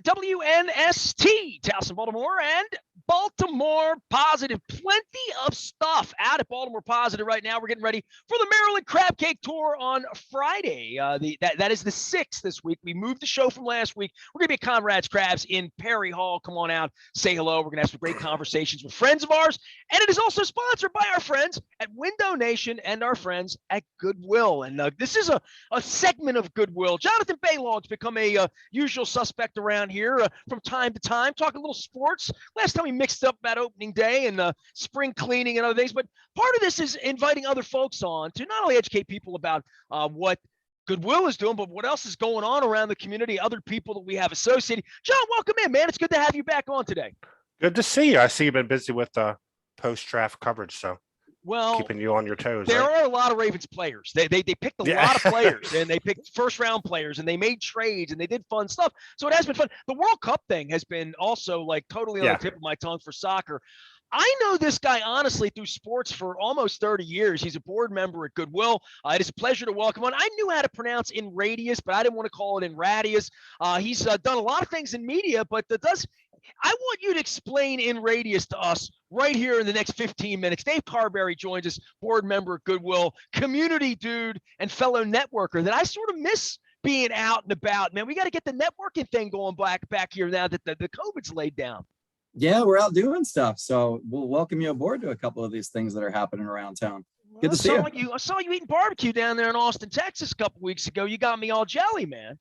WNST, Towson, Baltimore, and Baltimore Positive. Plenty of stuff out at Baltimore Positive right now. We're getting ready for the Maryland Crab Cake Tour on Friday. That is the 6th this week. We moved the show from last week. We're going to be at Conrad's Crabs in Perry Hall. Come on out, say hello. We're going to have some great conversations with friends of ours. And it is also sponsored by our friends at Window Nation and our friends at Goodwill. And this is a segment of Goodwill. Jonathan Balog's become a usual suspect around here from time to time, talking a little sports. Last time we mixed up about opening day and spring cleaning and other things. But part of this is inviting other folks on to not only educate people about what Goodwill is doing, but what else is going on around the community, other people that we have associated. John, welcome in, man. It's good to have you back on today. Good to see you. I see you've been busy with post-draft coverage, so keeping you on your toes. There right? are a lot of Ravens players. They picked a lot of players, and they picked first-round players, and they made trades, and they did fun stuff. So it has been fun. The World Cup thing has been also like totally on the tip of my tongue for soccer. I know this guy, honestly, through sports for almost 30 years. He's a board member at Goodwill. It is a pleasure to welcome him. I knew how to pronounce Enradius, but I didn't want to call it Enradius. He's done a lot of things in media, but I want you to explain Enradius to us right here in the next 15 minutes. Dave Carberry joins us, board member at Goodwill, community dude, and fellow networker that I sort of miss being out and about. Man, we got to get the networking thing going back here now that the COVID's laid down. Yeah, we're out doing stuff. So we'll welcome you aboard to a couple of these things that are happening around town. Good to see you. I saw you eating barbecue down there in Austin, Texas a couple weeks ago. You got me all jelly, man.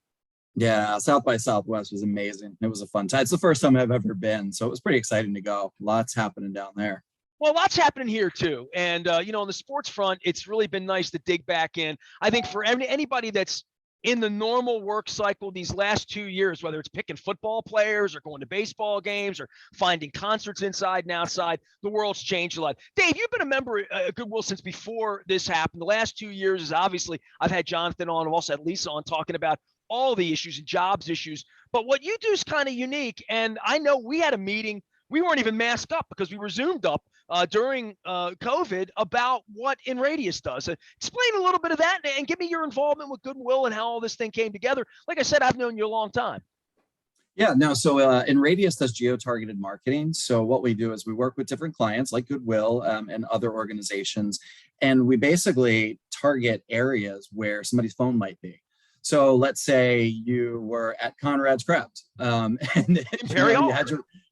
Yeah, South by Southwest was amazing. It was a fun time. It's the first time I've ever been, so it was pretty exciting to go. Lots happening down there. Well, lots happening here too. And, on the sports front, it's really been nice to dig back in. I think for anybody that's in the normal work cycle these last 2 years, whether it's picking football players or going to baseball games or finding concerts inside and outside, the world's changed a lot. Dave, you've been a member at Goodwill since before this happened. The last 2 years is obviously I've had Jonathan on, I've also had Lisa on talking about all the issues and jobs issues. But what you do is kind of unique. And I know we had a meeting. We weren't even masked up because we were Zoomed up during COVID about what Enradius does. Explain a little bit of that and give me your involvement with Goodwill and how all this thing came together. Like I said, I've known you a long time. Yeah, no, so Enradius does geo-targeted marketing. So what we do is we work with different clients like Goodwill and other organizations, and we basically target areas where somebody's phone might be. So let's say you were at Conrad's Crabs and you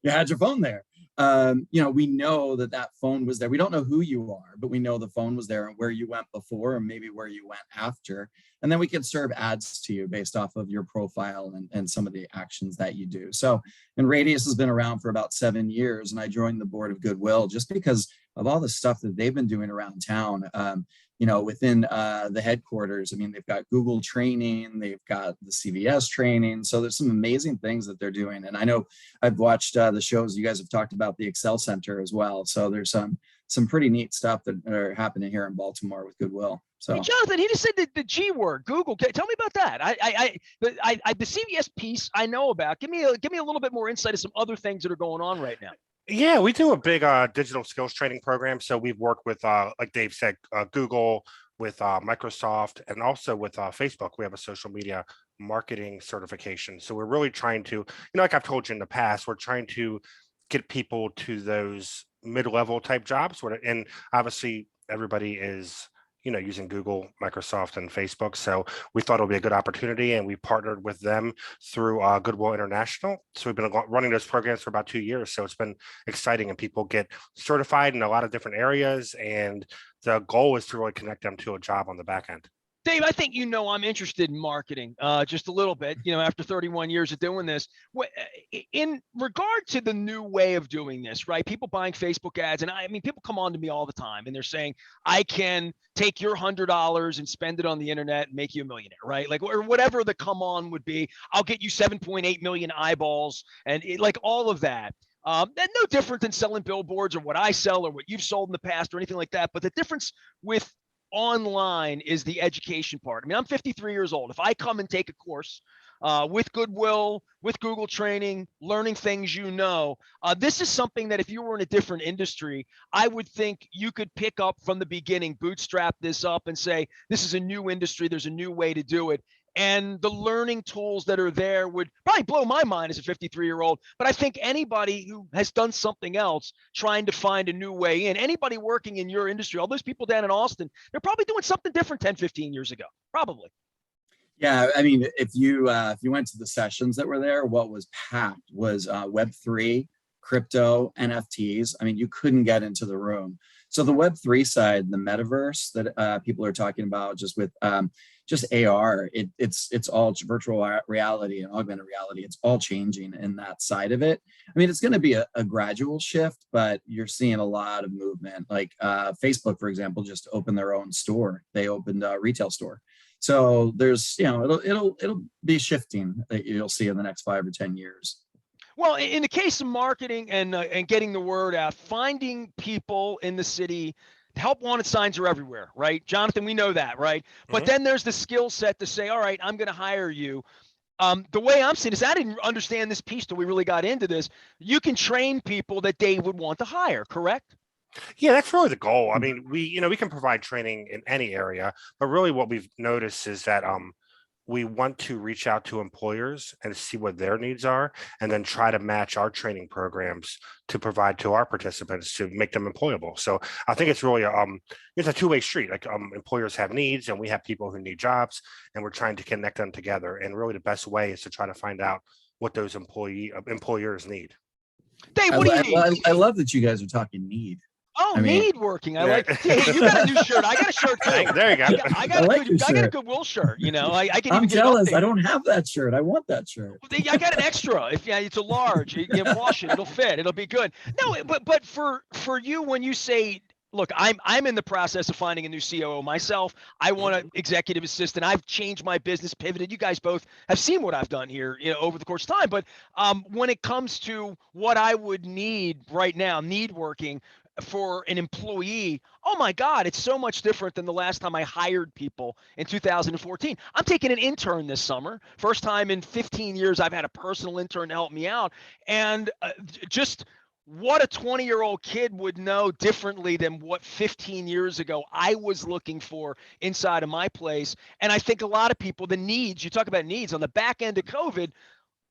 had your phone there. We know that phone was there. We don't know who you are, but we know the phone was there and where you went before and maybe where you went after. And then we can serve ads to you based off of your profile and some of the actions that you do. So, and Radius has been around for about 7 years, and I joined the board of Goodwill just because of all the stuff that they've been doing around town. Within the headquarters, I mean, they've got Google training, they've got the CVS training. So there's some amazing things that they're doing. And I know I've watched the shows you guys have talked about, the Excel Center as well. So there's some pretty neat stuff that are happening here in Baltimore with Goodwill. So, hey, Jonathan, he just said the G word, Google. Tell me about that. The CVS piece I know about. Give me a little bit more insight of some other things that are going on right now. Yeah, we do a big digital skills training program. So we've worked with, like Dave said, Google, with Microsoft, and also with Facebook. We have a social media marketing certification. So we're really trying to, like I've told you in the past, we're trying to get people to those mid-level type jobs. And obviously everybody is, using Google, Microsoft, and Facebook. So we thought it would be a good opportunity, and we partnered with them through Goodwill International. So we've been running those programs for about 2 years. So it's been exciting, and people get certified in a lot of different areas. And the goal is to really connect them to a job on the back end. Dave, I think I'm interested in marketing just a little bit, after 31 years of doing this. In regard to the new way of doing this, right? People buying Facebook ads, and people come on to me all the time, and they're saying, I can take your $100 and spend it on the internet and make you a millionaire, right? Like, or whatever the come on would be. I'll get you 7.8 million eyeballs and like all of that. And no different than selling billboards or what I sell or what you've sold in the past or anything like that. But the difference with online is the education part. I'm 53 years old. If I come and take a course with Goodwill, with Google training, learning things, this is something that if you were in a different industry, I would think you could pick up from the beginning, bootstrap this up and say, this is a new industry. There's a new way to do it. and the learning tools that are there would probably blow my mind as a 53-year-old. But I think anybody who has done something else, trying to find a new way in, anybody working in your industry, all those people down in Austin, they're probably doing something different 10, 15 years ago, probably. Yeah, I mean, if you went to the sessions that were there, what was packed was Web3, crypto, NFTs. I mean, you couldn't get into the room. So the Web3 side, the metaverse that people are talking about, just with just AR, it's all virtual reality and augmented reality. It's all changing in that side of it. I mean, it's going to be a gradual shift, but you're seeing a lot of movement. Like Facebook, for example, just opened their own store. They opened a retail store. So there's, it'll be shifting that you'll see in the next 5 or 10 years. Well, in the case of marketing and getting the word out, finding people in the city, help wanted signs are everywhere, right? Jonathan, we know that, right? But then there's the skill set to say, all right, I'm going to hire you. The way I'm seeing this, I didn't understand this piece till we really got into this. You can train people that they would want to hire, correct? Yeah, that's really the goal. I mean, we can provide training in any area, but really what we've noticed is that we want to reach out to employers and see what their needs are, and then try to match our training programs to provide to our participants to make them employable. So I think it's really it's a two-way street. Like employers have needs, and we have people who need jobs, and we're trying to connect them together. And really, the best way is to try to find out what those employers need. Dave, what do you need? I love that you guys are talking need. Oh, Needworking. I like. Hey, you got a new shirt. I got a shirt too. There you go. I got a Goodwill shirt. I'm jealous. I don't have that shirt. I want that shirt. I got an extra. It's a large. You wash it. It'll fit. It'll be good. No, but for you, when you say, look, I'm in the process of finding a new COO myself. I want an executive assistant. I've changed my business, pivoted. You guys both have seen what I've done here, over the course of time. But when it comes to what I would need right now, Needworking for an employee, oh my God, it's so much different than the last time I hired people in 2014. I'm taking an intern this summer. First time in 15 years I've had a personal intern to help me out. And just what a 20-year-old kid would know differently than what 15 years ago I was looking for inside of my place. And I think a lot of people, the needs, you talk about needs on the back end of COVID,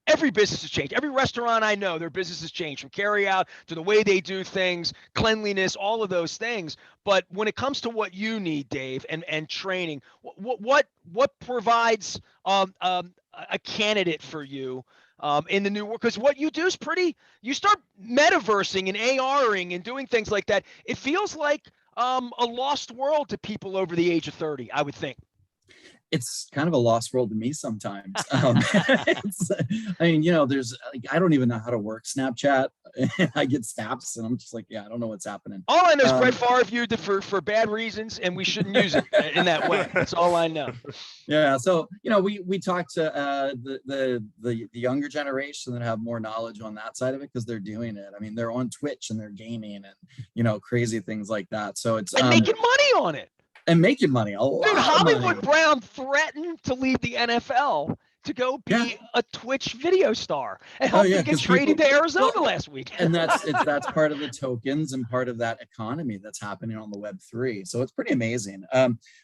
every business has changed. Every restaurant I know, their business has changed, from carry out to the way they do things, cleanliness, all of those things. But when it comes to what you need, Dave, and training, what provides a candidate for you in the new work? Because what you do is you start metaversing and ARing and doing things like that. It feels like a lost world to people over the age of 30, I would think. It's kind of a lost world to me sometimes. There's I don't even know how to work Snapchat. I get snaps and I'm just like, I don't know what's happening. All I know is Brett Favre used it for bad reasons, and we shouldn't use it in that way. That's all I know. Yeah. So, we talk to the younger generation that have more knowledge on that side of it, because they're doing it. I mean, they're on Twitch and they're gaming and, crazy things like that. So it's making money on it. And making money. Dude, Hollywood Brown threatened to leave the NFL to go be a Twitch video star and help him get traded to Arizona last week. And that's part of the tokens and part of that economy that's happening on the Web3. So it's pretty amazing.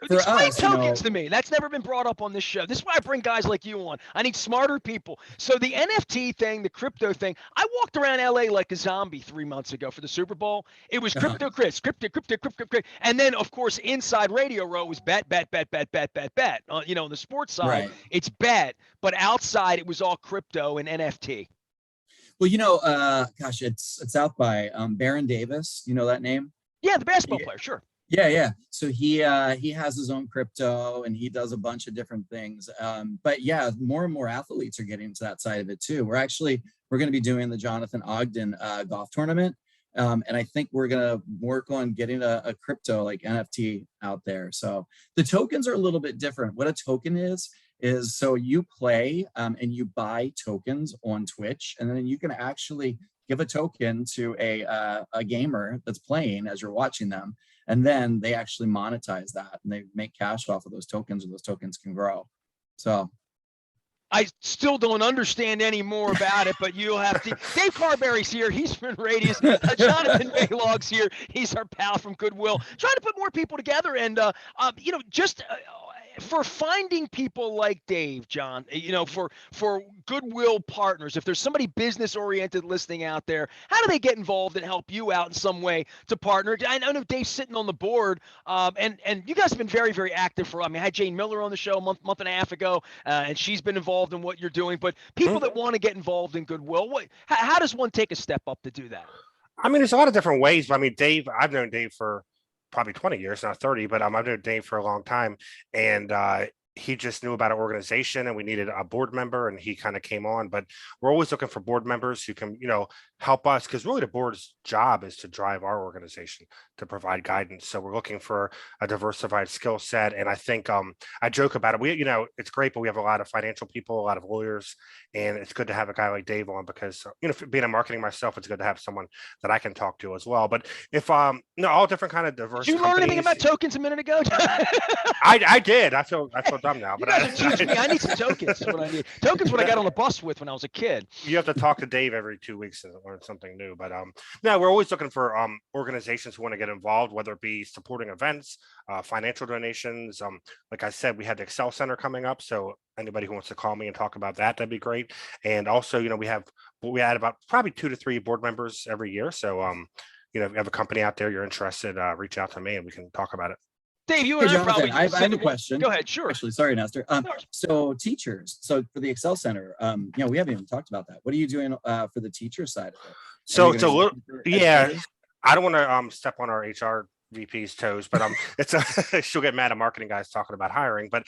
Explain tokens to me. That's never been brought up on this show. This is why I bring guys like you on. I need smarter people. So the NFT thing, the crypto thing, I walked around LA like a zombie 3 months ago for the Super Bowl. It was crypto, crypto. And then, of course, inside Radio Row was bet. On the sports side, it's bet. But outside, it was all crypto and NFT. Well, it's out by Baron Davis. You know that name? Yeah, the basketball player, sure. Yeah. So he has his own crypto and he does a bunch of different things. But more and more athletes are getting to that side of it too. We're going to be doing the Jonathan Ogden golf tournament. And I think we're going to work on getting a crypto like NFT out there. So the tokens are a little bit different. What a token is so you play and you buy tokens on Twitch, and then you can actually give a token to a gamer that's playing as you're watching them. And then they actually monetize that and they make cash off of those tokens, and those tokens can grow. So I still don't understand any more about it, but you'll have to. Dave Carberry's here. He's from Enradius. Jonathan Balog's here. He's our pal from Goodwill. Trying to put more people together, and for finding people like Dave, John, for Goodwill partners, if there's somebody business oriented listening out there, how do they get involved and help you out in some way to partner? I know Dave's sitting on the board, and you guys have been very, very active I had Jane Miller on the show a month and a half ago, and she's been involved in what you're doing. But people that want to get involved in Goodwill, how does one take a step up to do that? I mean, there's a lot of different ways. But I mean, Dave, I've known Dave for probably 20 years, not 30, but I've known Dave for a long time. And he just knew about our organization and we needed a board member and he kind of came on. But we're always looking for board members who can, help us, because really the board's job is to drive our organization, to provide guidance. So we're looking for a diversified skill set. And I think I joke about it. It's great, but we have a lot of financial people, a lot of lawyers, and it's good to have a guy like Dave on because, being in marketing myself, it's good to have someone that I can talk to as well. But if, all different kind of diverse. Did you learn anything about tokens a minute ago? I did. I feel dumb now, but teach me. I need some tokens. What I need. Tokens what I got on the bus with when I was a kid. You have to talk to Dave every 2 weeks and learn something new. But no, we're always looking for organizations who want to get involved, whether it be supporting events, financial donations. Like I said, we had the Excel Center coming up, so anybody who wants to call me and talk about that'd be great. And also, we add about probably 2 to 3 board members every year. So if you have a company out there you're interested, reach out to me and we can talk about it. Dave, you and Jonathan, I have a question. Go ahead, sure. Actually, sorry, Nestor. So teachers, so for the Excel Center, we haven't even talked about that. What are you doing for the teacher side of it? So it's a little, I don't want to step on our HR VP's toes, but she'll get mad at marketing guys talking about hiring. But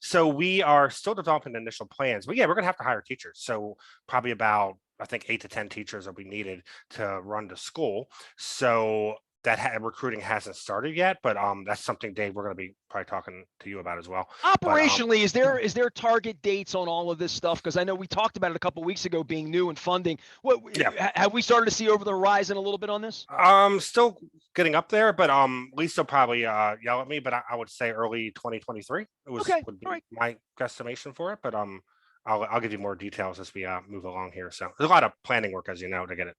so we are still developing the initial plans. But yeah, we're gonna have to hire teachers. So probably about, I think, 8 to 10 teachers will be needed to run the school. So that recruiting hasn't started yet, but that's something, Dave, we're going to be probably talking to you about as well. Operationally, is there target dates on all of this stuff? Because I know we talked about it a couple of weeks ago, being new and funding. Have we started to see over the horizon a little bit on this? Still getting up there, but Lisa will probably yell at me, but I would say early 2023 would be my guesstimation for it. But I'll give you more details as we move along here. So there's a lot of planning work, as you know, to get it.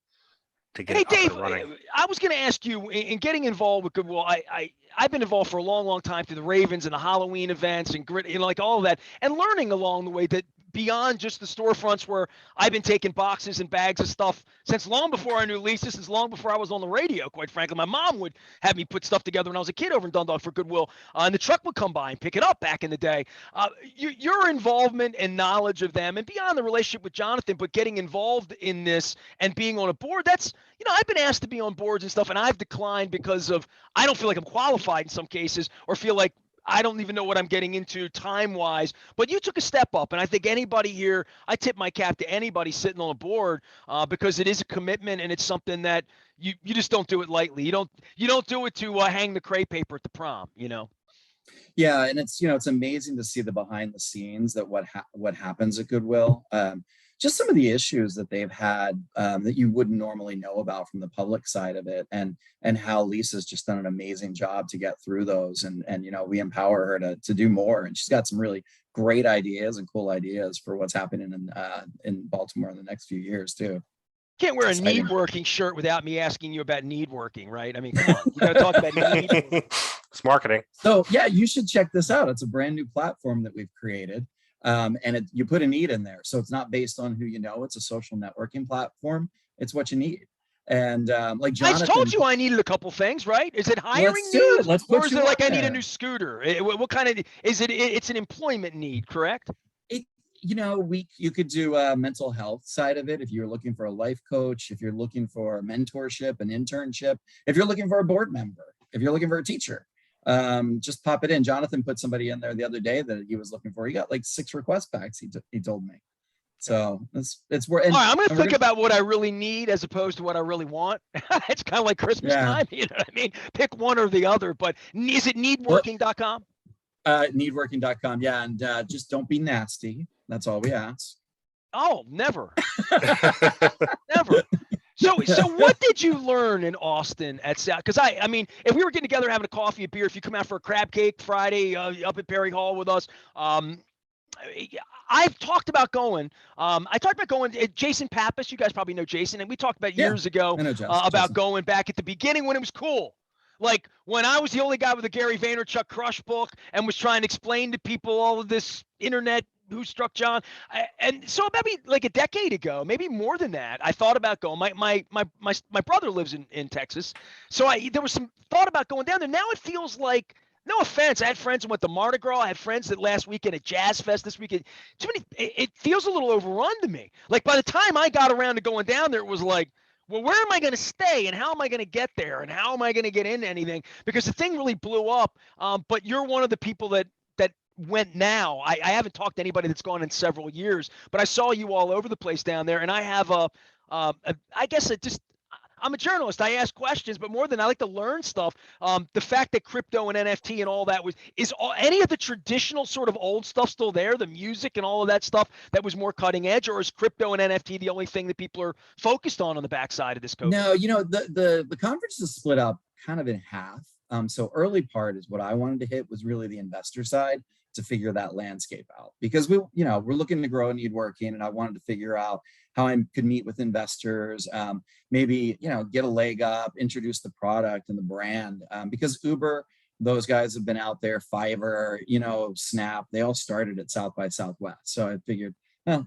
Hey, Dave, I was going to ask you, in getting involved with Goodwill, I've been involved for a long, long time through the Ravens and the Halloween events and like all of that, and learning along the way that beyond just the storefronts where I've been taking boxes and bags of stuff since long before I knew Lisa, since long before I was on the radio, quite frankly. My mom would have me put stuff together when I was a kid over in Dundalk for Goodwill, and the truck would come by and pick it up back in the day. Your involvement and knowledge of them, and beyond the relationship with Jonathan, but getting involved in this and being on a board, that's, I've been asked to be on boards and stuff, and I've declined because of, I don't feel like I'm qualified in some cases, or feel like I don't even know what I'm getting into time-wise, but you took a step up, and I think anybody here, I tip my cap to anybody sitting on a board because it is a commitment, and it's something that you just don't do it lightly. You don't do it to hang the crepe paper at the prom, Yeah, and it's amazing to see the behind the scenes that what happens at Goodwill. Just some of the issues that they've had that you wouldn't normally know about from the public side of it, and how Lisa's just done an amazing job to get through those, and we empower her to do more, and she's got some really great ideas and cool ideas for what's happening in Baltimore in the next few years too. Can't wear a Needworking shirt without me asking you about Needworking, right? I mean, come on, you got to talk about Needworking. It's marketing. So yeah, you should check this out. It's a brand new platform that we've created. And you put a need in there. So it's not based on who you know, it's a social networking platform. It's what you need. And like Jonathan, I told you I needed a couple things, right? Is it hiring needs? Or is it like I need a new scooter? What kind of, is it, it's an employment need, correct? You could do a mental health side of it. If you're looking for a life coach, if you're looking for mentorship, an internship, if you're looking for a board member, if you're looking for a teacher, just pop it in. Jonathan put somebody in there the other day that he was looking for. He got like 6 requests back. He told me. So it's where. All right, I'm going to think about what I really need as opposed to what I really want. It's kind of like Christmas time. You know what I mean? Pick one or the other. But is it needworking.com? Needworking.com. Yeah, and just don't be nasty. That's all we ask. Oh, never, never. So what did you learn in Austin at South? Because I mean, if we were getting together having a coffee, a beer, if you come out for a crab cake Friday up at Perry Hall with us, I've talked about going. Jason Pappas, you guys probably know Jason, and we talked about years ago about going back at the beginning when it was cool. Like when I was the only guy with a Gary Vaynerchuk crush book and was trying to explain to people all of this internet Who Struck John, and so maybe like a decade ago, maybe more than that, I thought about going. My brother lives in Texas, so there was some thought about going down there. Now it feels like, no offense, I had friends who went to Mardi Gras. I had friends that last weekend at Jazz Fest this weekend. Too many. It feels a little overrun to me. Like by the time I got around to going down there, it was like, well, where am I going to stay and how am I going to get there and how am I going to get into anything? Because the thing really blew up. But you're one of the people that went now. I haven't talked to anybody that's gone in several years, but I saw you all over the place down there. And I have I guess it just, I'm a journalist. I ask questions, but more than I like to learn stuff. The fact that crypto and NFT and all that is any of the traditional sort of old stuff still there, the music and all of that stuff that was more cutting edge, or is crypto and NFT the only thing that people are focused on the backside of this COVID? No, the conference is split up kind of in half. So early part is what I wanted to hit was really the investor side to figure that landscape out, because we're looking to grow Needworking, and I wanted to figure out how I could meet with investors, maybe, get a leg up, introduce the product and the brand, because Uber, those guys have been out there, Fiverr, Snap, they all started at South by Southwest. So I figured,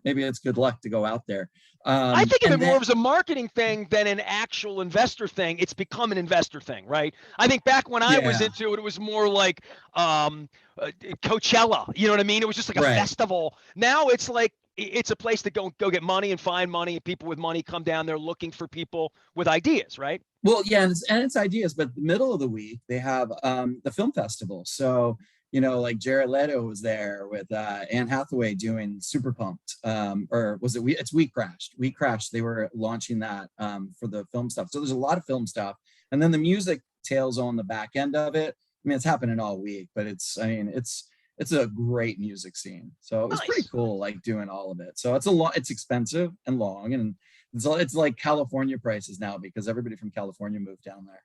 maybe it's good luck to go out there. I think of it more as a marketing thing than an actual investor thing. It's become an investor thing, right? I think back when I was into it, it was more like Coachella. You know what I mean? It was just like a festival. Now it's like, it's a place to go get money and find money, and people with money come down there looking for people with ideas, right? Well, yeah, and it's ideas, but the middle of the week they have the film festival. So, like Jared Leto was there with Anne Hathaway doing Super Pumped, or was it it's We Crashed. We Crashed. They were launching that for the film stuff. So there's a lot of film stuff, and then the music tails on the back end of it. I mean, it's happening all week, but it's a great music scene. So it was pretty cool, like doing all of it. So it's expensive and long, and it's like California prices now because everybody from California moved down there.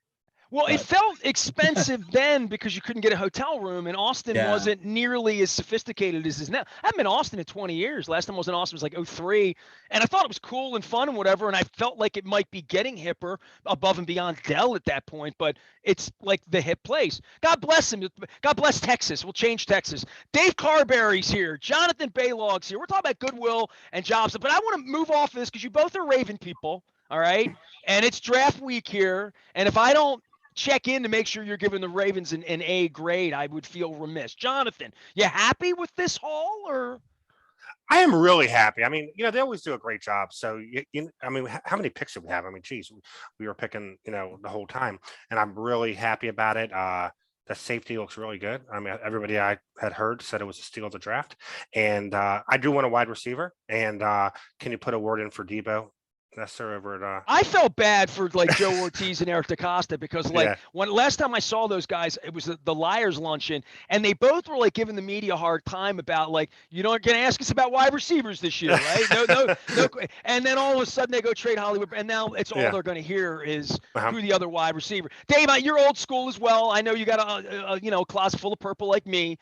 Well, it felt expensive then because you couldn't get a hotel room, and Austin wasn't nearly as sophisticated as it is now. I haven't been in Austin in 20 years. Last time I was in Austin was like 2003, and I thought it was cool and fun and whatever, and I felt like it might be getting hipper above and beyond Dell at that point, but it's like the hip place. God bless him. God bless Texas. We'll change Texas. Dave Carberry's here. Jonathan Balog's here. We're talking about Goodwill and jobs, but I want to move off of this because you both are Raven people, all right? And it's draft week here, and if I don't check in to make sure you're giving the Ravens an A grade, I would feel remiss. Jonathan, you happy with this haul, or? I am really happy. I mean, they always do a great job. So, how many picks do we have? I mean, geez, we were picking, the whole time, and I'm really happy about it. The safety looks really good. I mean, everybody I had heard said it was a steal of the draft, and I do want a wide receiver. And can you put a word in for Debo? Nestor over at I felt bad for like Joe Ortiz and Eric DaCosta because when last time I saw those guys, it was the Liars luncheon, and they both were like giving the media a hard time about like, you're not going to ask us about wide receivers this year, right? No. And then all of a sudden they go trade Hollywood, and now it's all they're going to hear is who the other wide receiver. Dave, you're old school as well. I know you got a closet full of purple like me.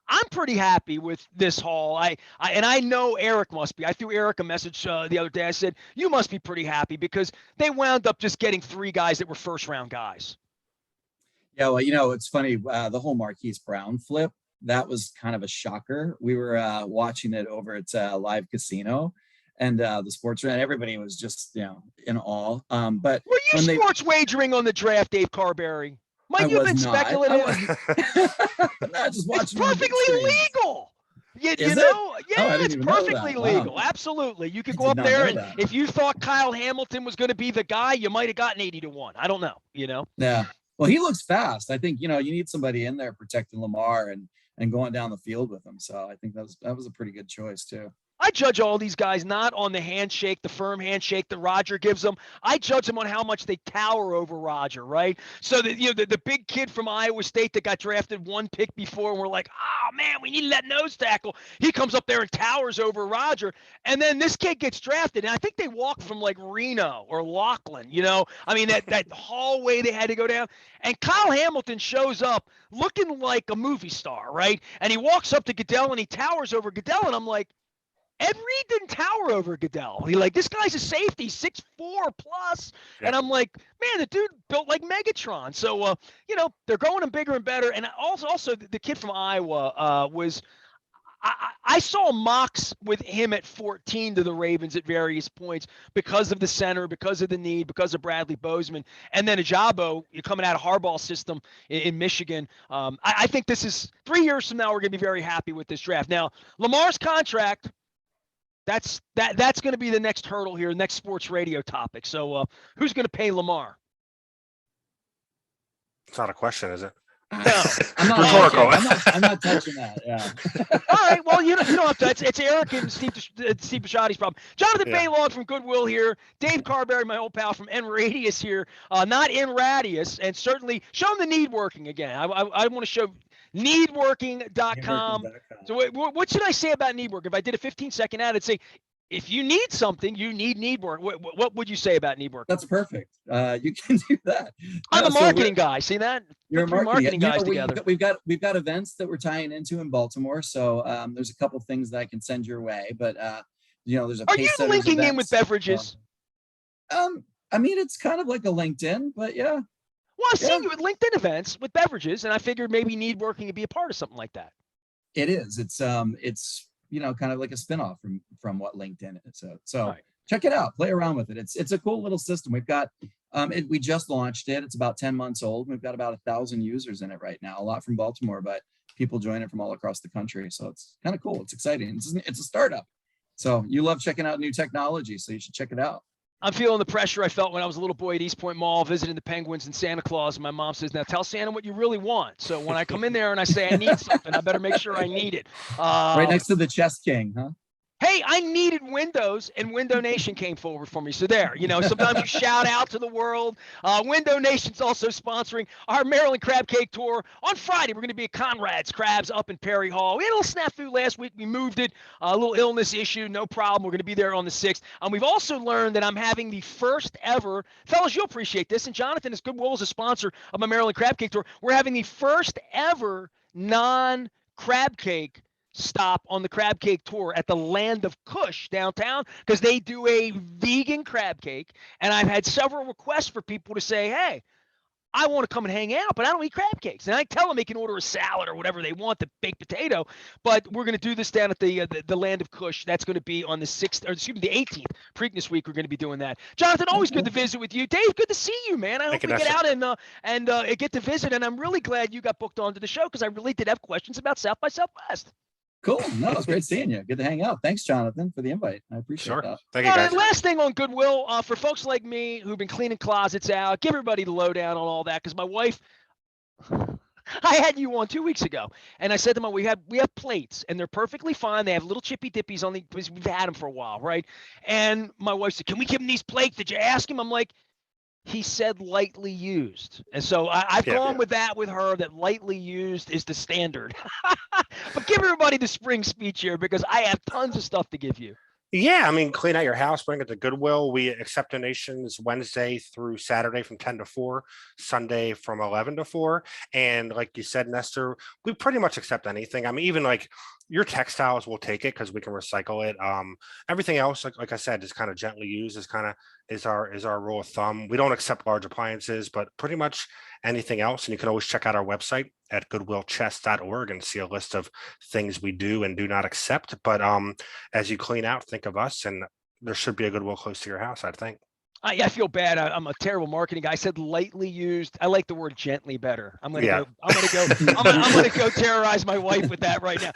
I'm pretty happy with this haul. I know Eric must be. I threw Eric a message the other day. I said, you must be pretty happy because they wound up just getting 3 guys that were first-round guys. Yeah, well, it's funny. The whole Marquise Brown flip, that was kind of a shocker. We were watching it over at Live Casino, and the sports, and everybody was just, in awe. But were you sports wagering on the draft, Dave Carberry? Might you have been speculative? Not just watching. It's perfectly legal. It's perfectly legal. Wow. Absolutely. You could go up there, and if you thought Kyle Hamilton was going to be the guy, you might have gotten 80-1. I don't know. Yeah. Well, he looks fast. I think you need somebody in there protecting Lamar and going down the field with him. So I think that was a pretty good choice too. I judge all these guys not on the handshake, the firm handshake that Roger gives them. I judge them on how much they tower over Roger, right? So the big kid from Iowa State that got drafted 1 pick before, and we're like, oh man, we needed that nose tackle. He comes up there and towers over Roger, and then this kid gets drafted, and I think they walked from like Reno or Laughlin, I mean that hallway they had to go down, and Kyle Hamilton shows up looking like a movie star, right? And he walks up to Goodell and he towers over Goodell, and I'm like, Ed Reed didn't tower over Goodell. This guy's a safety, 6'4 plus. Yeah. And I'm like, man, the dude built like Megatron. So, they're growing him bigger and better. And also the kid from Iowa was – I saw mocks with him at 14 to the Ravens at various points because of the center, because of the need, because of Bradley Bozeman. And then Ajabo, you're coming out of Harbaugh's system in Michigan. I think this is 3 years from now, we're going to be very happy with this draft. Now, Lamar's contract, that's going to be the next hurdle here, next sports radio topic. So who's going to pay Lamar? It's not a question, is it? No, I'm not, Rhetorical. I'm not touching that. Yeah. All right. Well, you don't have to. It's Eric and Steve Bisciotti's problem. Jonathan Balog from Goodwill here. Dave Carberry, my old pal from Enradius here. Not Enradius, and certainly show them the Needworking again. I want to show Needworking.com. So what should I say about Needwork? If I did a 15-second ad, I'd say, if you need something, you need Needwork. What would you say about Needwork? That's perfect. You can do that. I'm a marketing guy. See that? You're a marketing guys together. We've got events that we're tying into in Baltimore. So there's a couple things that I can send your way. But there's a. Are you linking in with beverages? I mean, it's kind of like a LinkedIn, but yeah. Well, I've seen you at LinkedIn events with beverages, and I figured maybe Needworking to be a part of something like that. It is. It's kind of like a spinoff from what LinkedIn is. So right. Check it out, play around with it. It's a cool little system. We've got, we just launched it. It's about 10 months old. We've got about 1,000 users in it right now, a lot from Baltimore, but people join it from all across the country. So it's kind of cool. It's exciting. It's a startup. So you love checking out new technology, so you should check it out. I'm feeling the pressure I felt when I was a little boy at East Point Mall visiting the Penguins and Santa Claus. And my mom says, now tell Santa what you really want. So when I come in there and I say I need something, I better make sure I need it. Right next to the Chess King, huh? Hey, I needed Windows, and Window Nation came forward for me. So there, sometimes you shout out to the world. Window Nation's also sponsoring our Maryland Crab Cake Tour. On Friday, we're going to be at Conrad's Crabs up in Perry Hall. We had a little snafu last week. We moved it, a little illness issue, no problem. We're going to be there on the 6th. We've also learned that I'm having the first ever, fellas, you'll appreciate this, and Jonathan is Goodwill is a sponsor of my Maryland Crab Cake Tour. We're having the first ever non-crab cake stop on the crab cake tour at the Land of Kush downtown, because they do a vegan crab cake. And I've had several requests for people to say, hey, I want to come and hang out, but I don't eat crab cakes. And I tell them they can order a salad or whatever they want, the baked potato. But we're going to do this down at the Land of Kush. That's going to be on the 6th, or excuse me, the 18th. Preakness week, we're going to be doing that. Jonathan, always good to visit with you. Dave, good to see you, man. I hope we get out and get to visit. And I'm really glad you got booked onto the show, because I really did have questions about South by Southwest. Cool. No, it's great seeing you. Good to hang out. Thanks, Jonathan, for the invite. I appreciate that. Thank you, guys. Last thing on Goodwill, for folks like me who've been cleaning closets out, give everybody the lowdown on all that, because my wife, I had you on 2 weeks ago, and I said to my, we have plates, and they're perfectly fine. They have little chippy dippies on because we've had them for a while, right? And my wife said, can we give him these plates? Did you ask him? I'm like, he said lightly used. And so I've gone with that with her, that lightly used is the standard. But give everybody the spring speech here, because I have tons of stuff to give you. Yeah, I mean, clean out your house, bring it to Goodwill. We accept donations Wednesday through Saturday from 10 to 4, Sunday from 11 to 4. And like you said, Nestor, we pretty much accept anything. I mean, even like your textiles, we'll take it because we can recycle it. Everything else, like I said, is kind of gently used, is our rule of thumb. We don't accept large appliances, but pretty much anything else. And you can always check out our website at goodwillchest.org and see a list of things we do and do not accept. But as you clean out, think of us, and there should be a Goodwill close to your house, I think. I feel bad. I'm a terrible marketing guy. I said lightly used. I like the word gently better. I'm gonna go terrorize my wife with that right now.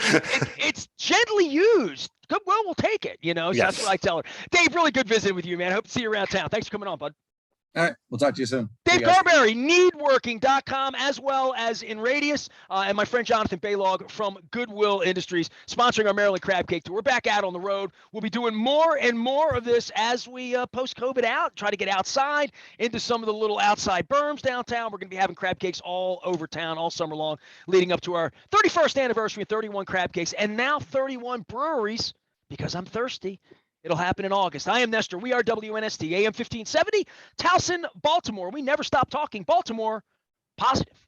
It's gently used. Goodwill will take it. So that's what I tell her. Dave, really good visiting with you, man. I hope to see you around town. Thanks for coming on, bud. All right, we'll talk to you soon. Dave Carberry, Needworking.com, as well as Enradius, and my friend Jonathan Balog from Goodwill Industries, sponsoring our Maryland Crab Cake Tour. We're back out on the road. We'll be doing more and more of this as we post-COVID out, try to get outside into some of the little outside berms downtown. We're going to be having crab cakes all over town all summer long, leading up to our 31st anniversary of 31 crab cakes, and now 31 breweries, because I'm thirsty. It'll happen in August. I am Nestor. We are WNST, AM 1570, Towson, Baltimore. We never stop talking Baltimore positive.